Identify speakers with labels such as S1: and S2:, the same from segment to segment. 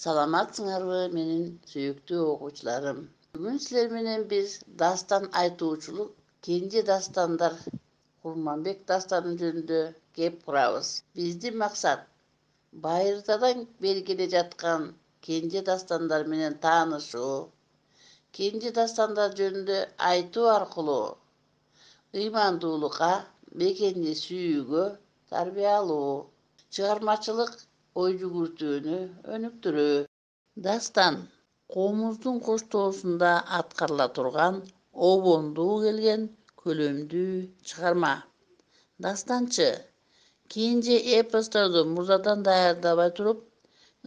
S1: Саламатсыңарбы менин сүйүктүү окуучуларым. Бүгүн силер менен биз дастан айтуучулук кенже дастандар Курманбек дастаны жөнүндө кеп курабыз. Биздин максат байыртадан бери келе жаткан кенже дастандар менен таанышуу, кенже дастандар жөнүндө айтуу аркылуу ыймандуулукка, мекенди сүйүүгө тарбиялоо, чыгармачылык ой жүгүртүүнү өнүктүрүү. Дастан коомубуздун коштоосунда аткарыла турган обондуу келген көлөмдүү чыгарма. Дастанчы кенже эпосторду мурдадан даярдабай туруп,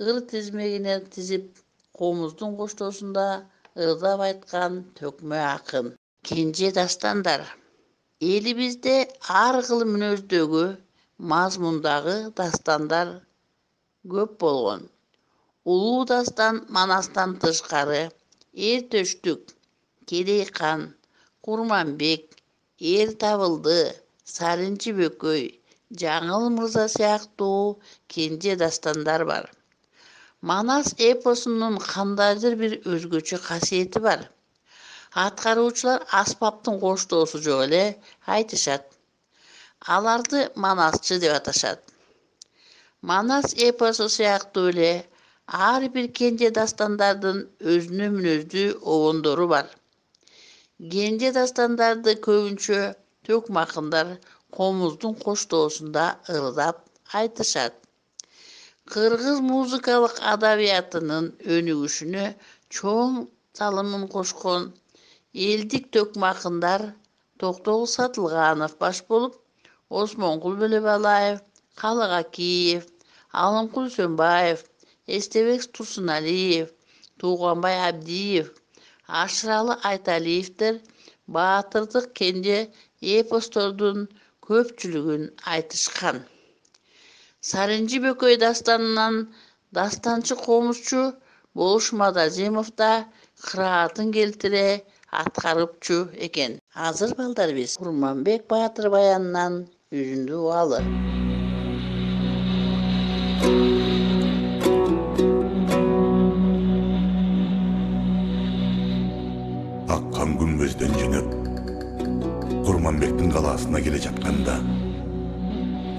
S1: ыр тизмегине тизип, коомубуздун коштоосунда ырдап айткан төкмө акын. Кенже дастандар элибизде ар кыл мүнөздөгү, мазмундагы дастандар көп болгон. Улуу дастан Манастан тышкары Эр төштүк, Керей хан, Курманбек, Эр табылды, Сарынчы бөкөй, Жаңыл мырза сыяктуу кенже дастандар бар. Манас эпосунун кандайдыр бир өзгөчө касиети бар. Аткаруучулар аспаптын коштоосу жок эле айтышат. Аларды манасчы деп аташат. Манас эпосу сыяктуу эле ар бир кенже дастандардын өзүнө мүнөздүү обондору бар. Кенже дастандарды көбүнчө төкмө акындар коомубуздун коштоосунда ырдап айтышат. Кыргыз музыкалык адабиятынын өнүгүшүнө чоң салымын кошкон элдик төкмө акындар Токтогул Сатылганов баш болуп, Осмонкул Бөлөбалаев, Калык Акиев, Алымкул Сөнбаев, Эстебек Турсуналиев, Тууганбай Абдиев, Ашыралы Айталиевдер баатырдык кенже эпостордун көпчүлүгүн айтышкан. Сарынчы бөкөй дастанынан дастанчы комузчу Болуш Мадазимов да кыраатын келтире аткарыпчу экен. Азыр балдар биз Курманбек баатыр баянынан үзүндү угалы.
S2: Аккан күмбөздөн жөнөп, Курманбектин калаасына келе жатканда,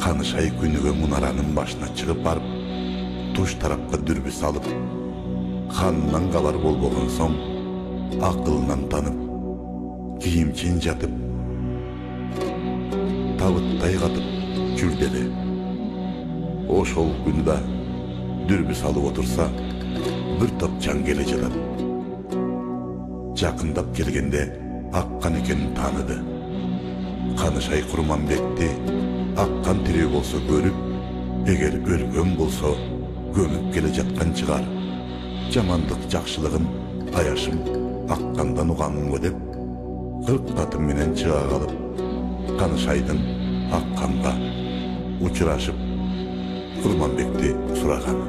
S2: Канышай күнүгө мунаранын башына чыгып барып, туш тарапка дүрбү салып, ханынан калар болбогон соң, акылынан танып, кийимчен жатып, табыттай катып жүрдеди. Ошол күнү да дүрбү салып отурса, бир топ жан келе жатат. Жакындап келгенде аккан экенин тааныды. Канышай Курманбекти аккан тирүү болсо көрүп, эгер өлгөн болсо көмүп келе жаткан чыгар. Жамандык жакшылыгын аяшым аккандан уганмынбы деп, 40 аты менен чыга калып, Канышайдын акканга учурашып, Курманбекти сураган.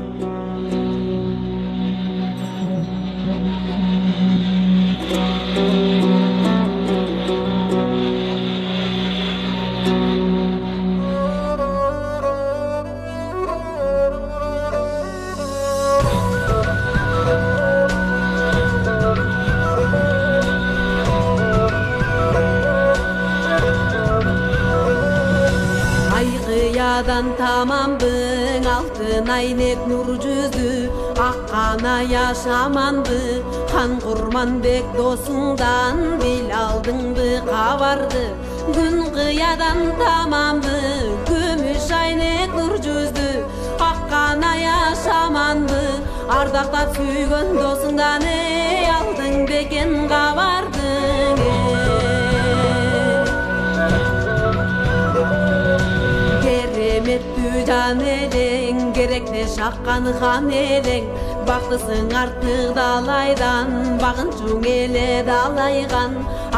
S3: Tamambın altın aynek nur yüzlü Akkana yaşamandı Han Kurmanbek dosundan bil aldındı kavardı Gün kıyadan tamamdı Gümüş aynek nur yüzlü Akkana yaşamandı Ardakta süygön dosundan ey aldın beken kavardın Keremettü can eleng, gerekli şakkan han eleng Baktısın artık dalaydan, bakın çun ele dalaygan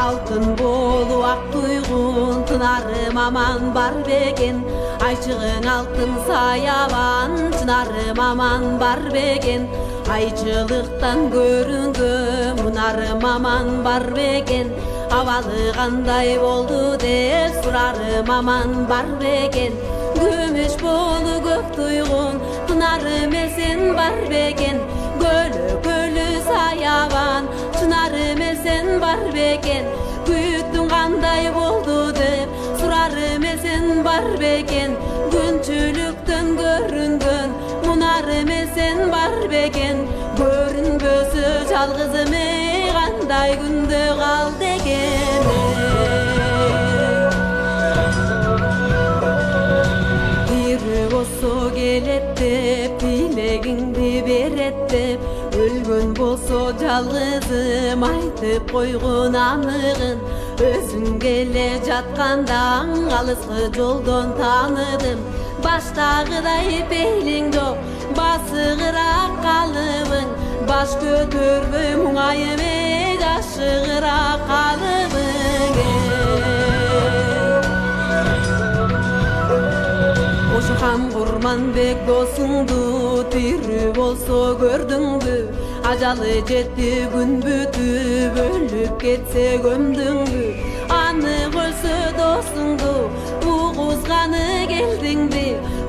S3: Altın bolu ak duygun, tınarım aman bar begen Ayçığın altın sayaban, tınarım aman bar begen Ayçılıktan görüngüm, tınarım aman bar begen Havalı kanday oldu de surarım aman bar begen Gümüş bolu gök duygun Pınarım esen var begen бекен, күйүтүң кандай болду деп сурар эмесин бар бекен, күнчүлүктөн көрүнгөн мунар эмесин бар бекен, көрүнбөсө жалгызыме кандай күндө калды экен. Болсо келет деп, тилегиңди берет деп, өлгөн болсо жалгызым айтып койгун аныгын, өзүң келе жатканда алыскы жолдон тааныдым, баштагыдай пейлиң жок, басыгыраак калыбың, баш көтөрбөй муңайыме жашыгыраак калыбың. Ошухам Курманбек досуңду тирүү болсо көрдүңбү, ажалы жетти күн бүтүп өлүп кетсе көмдүңбү, аны көрсө досуңду угузганы келдиңби,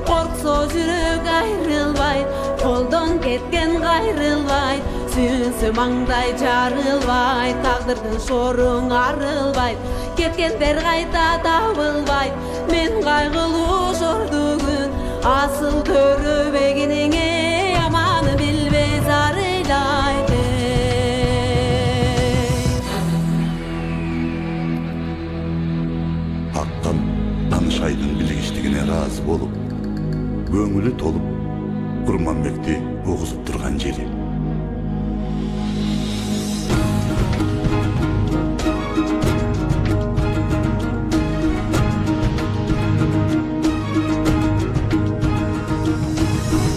S3: корксо жүрөк айрылбайт, колдон кеткен кайрылбайт, сүйүнсө маңдай жарылбайт, тагдырдын шоруң арылбайт, кеткендер кайта табылбайт, мен кайгылуу жордугун асыл төрөбегиниңе аман билбей зарыйлайт.
S2: Аттан Танышайдын билгичтигине ыраазы болуп, көңүлү толуп Курманбекти угузуп турган жери.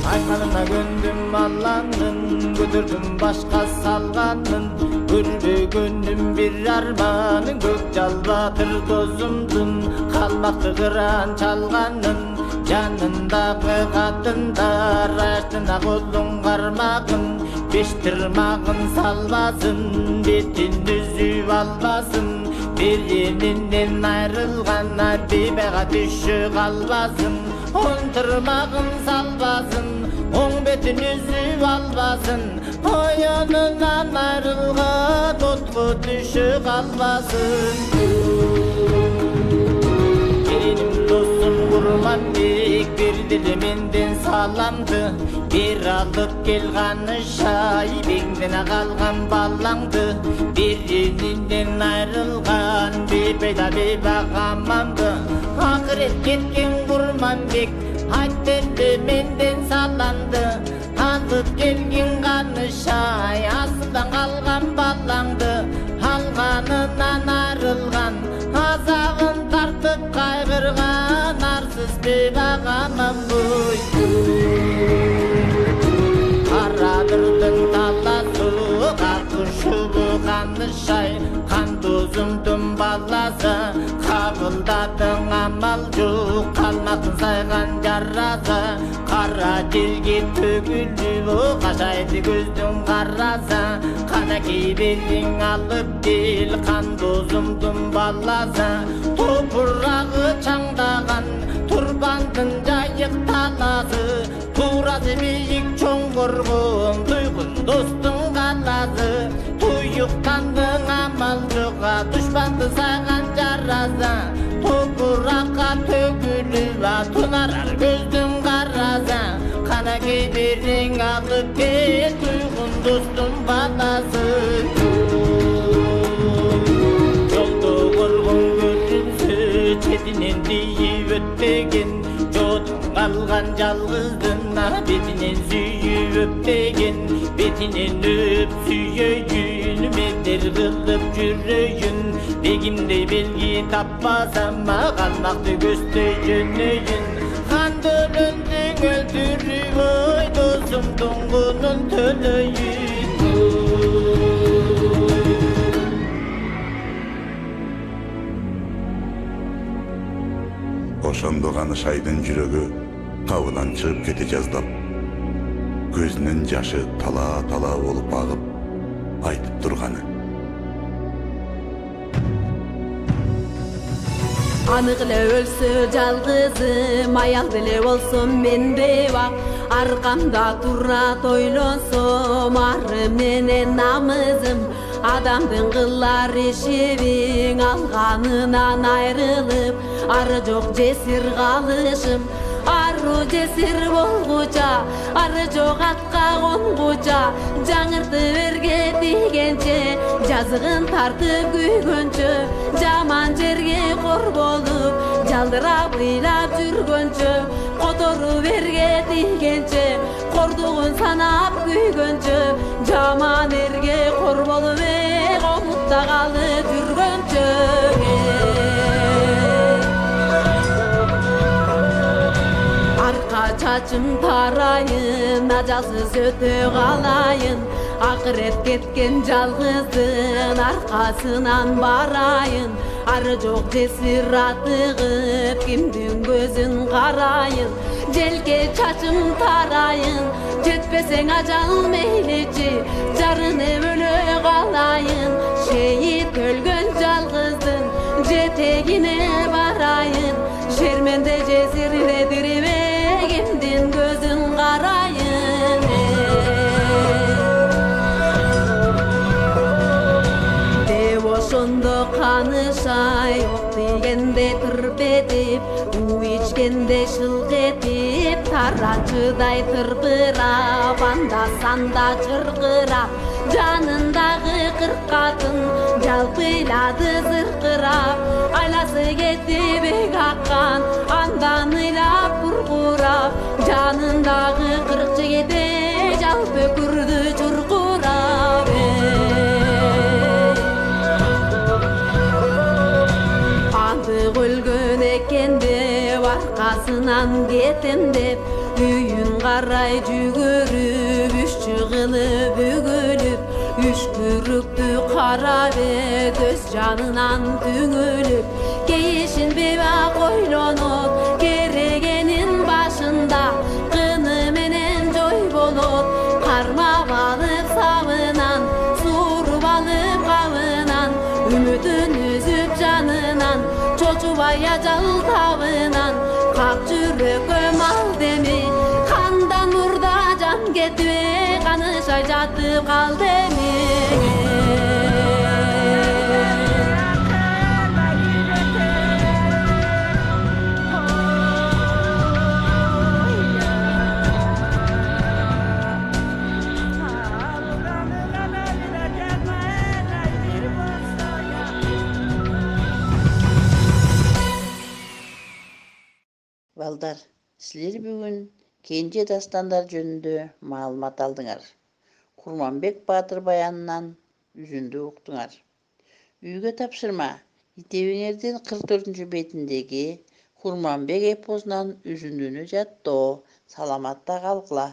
S4: Айканына көндүм Алланын, көтөрдүм башка салганын, көрбөгөнүм бир арманын, көк жалбатыр досумдун калмакты кыран чалганын, жанындагы катындар артына колдун кармагын, беш тырмагын салбасын, бетин үзүп албасын, бири-биринен айрылган бейбага түшү калбасын, он тырмагын салбасын, оң бетин үзүп албасын, оюнунан айрылган отко түшү калбасын. Келиним досум Курманбек берди менден саламды, бир алып кел Канышай, беңдене калган балаңды, биринен айрылган бейпайда бейбагаманды, акырет кеткен Курманбек айтты менден саланды, алып келген Канышай, асылдан калган балаңды, алганынан арылган, азабын тартып кайгырган арсыз бейбагаман буй. Карадырдын таласы, какышыбы Канышай, кан досумдун баласы, кабылдадың амал жок, калмактын сайган жарасы, кара жерге төгүлүп кашайды көздүн карасы, канакей бериң алып кел кан досумдун баласы, топурагы чаңдаган турбандын жайык таласы, туурасы бийик чоңгоргон туйгун достун каласы, туюктандың амал жокка душманды сайган жарасы, топуракка төгүлүп тунарар көздүн карасы, канакей бериң алып кел туйгун достун баласы. Жолдо көргөн көрүнсө четинен тийип өтпеген, жодун калган жалгыздын бетинен сүйүп өппеген, бетинен өп сүйөйүн, мендер кылып жүрөйүн, бегимдей белги таппасам калмакты көздөй жөнөйүн, кандөлөндүң өлтүрүп ой досумдун кунун төлөйүн.
S2: Ошондо Канышайдын жүрөгү кабынан чыгып кете жаздап, көзүнүн жашы тала-тала болуп агып, айтып турганы:
S3: Анык эле өлсө жалгызым, аял деле болсом мен бейбак, аркамда турат ойлонсом, ары менен намызым, Adamdın kıllar işibin alganından ayrılıp arı çok cesir kalışım. Arru cesir bolguca, arı çok atka konguca, жаңырты berge digençe, жазығын tartıp güygönçö, jaman жерге kor bolup, jaldırap ыйлап жүргөнчө, котору berge digençe, korduğun sanap güygönçö, jaman erge kor bolup omutta kalıp жүрgөнчö. Çaçım tarayın, acasız öte kalayın, akıret ketken жалгыздын arkasынан barayın. Arı çok cesir atıgıp kimdin gözün karayın. Jelke çaçım tarayın, jetpesen acal meylici, jarını bölö kalayın. Şehit ölgön жалгыздын jetegine barayın. Şermende cesirledirme kimdin gözün karayın. Dev oşondo kanışay, ok digende tırp edip, u içkende şılk edip, tarançıday tırpırap, anda sanda çırkırap, janındağı kırk katın jalpıladı zırkırap. Aylası gitti bek akkan, andan ıylap kurkurap, janındağı kırk jigite jalpı kürdü çurkurap. Andık ölgön eken dep, arkasынан ketem dep, үйүн карай жүгүрүп, үч чыгылып үгүлүп, үч күрүктү карап көз жанынан түңүлүп, кейишин бебак ойлонот, керегенин башында кыны менен жой болот, кармап алып сабынан, сууруп алып кабынан, үмүтүн үзүп жанынан, чочубай ажал табынан, как жүрөккө мал деми, кандан мурда жан кетип, канышай жатып калды эми.
S1: Балдар, силер бүгүн кенже дастандар жөнүндө маалымат алдыңар. Курманбек Баатыр баянынан үзүндү уктуңар. Үйгө тапшырма, итебиңердин 44 бетиндеги Курманбек эпосунан үзүндүнү жаттоо. Саламатта калгыла.